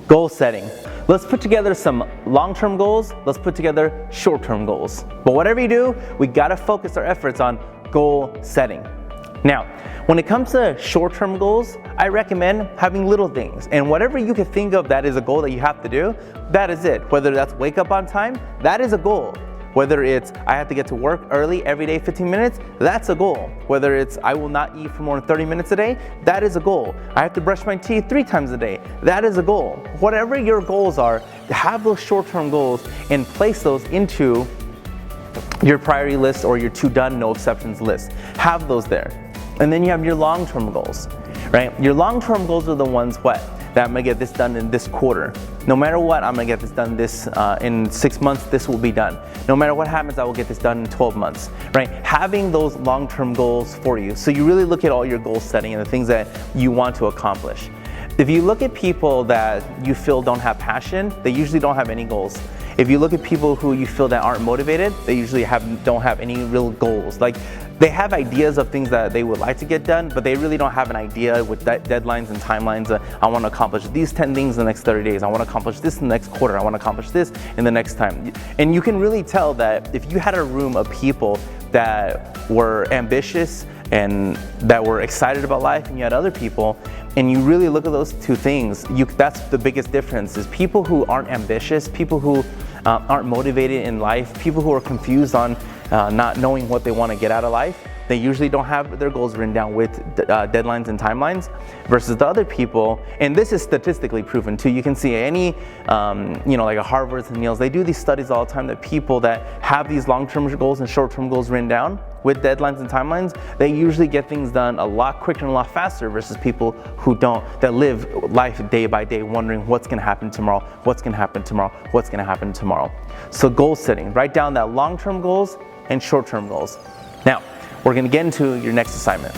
Goal setting. Let's put together some long-term goals. Let's put together short-term goals. But whatever you do, we gotta focus our efforts on goal setting. Now, when it comes to short-term goals, I recommend having little things. And whatever you can think of that is a goal that you have to do, that is it. Whether that's wake up on time, that is a goal. Whether it's I have to get to work early every day 15 minutes, that's a goal. Whether it's I will not eat for more than 30 minutes a day, that is a goal. I have to brush my teeth 3 times a day, that is a goal. Whatever your goals are, have those short-term goals and place those into your priority list or your to done, no exceptions list. Have those there. And then you have your long-term goals, right? Your long-term goals are the ones that I'm gonna get this done in this quarter. No matter what, I'm gonna get this done in 6 months, this will be done. No matter what happens, I will get this done in 12 months, right? Having those long-term goals for you. So you really look at all your goal setting and the things that you want to accomplish. If you look at people that you feel don't have passion, they usually don't have any goals. If you look at people who you feel that aren't motivated, they usually don't have any real goals. Like, they have ideas of things that they would like to get done, but they really don't have an idea with deadlines and timelines. I want to accomplish these 10 things in the next 30 days. I want to accomplish this in the next quarter. I want to accomplish this in the next time. And you can really tell that if you had a room of people that were ambitious and that were excited about life, and you had other people, and you really look at those two things, that's the biggest difference, is people who aren't ambitious, people who aren't motivated in life, people who are confused on not knowing what they want to get out of life. They usually don't have their goals written down with deadlines and timelines, versus the other people, and this is statistically proven too. You can see any, like a Harvard's and Yale's, they do these studies all the time that people that have these long-term goals and short-term goals written down with deadlines and timelines, they usually get things done a lot quicker and a lot faster versus people who don't, that live life day by day wondering what's gonna happen tomorrow, what's gonna happen tomorrow, what's gonna happen tomorrow. So goal setting, write down that long-term goals and short-term goals. Now, we're gonna get into your next assignment.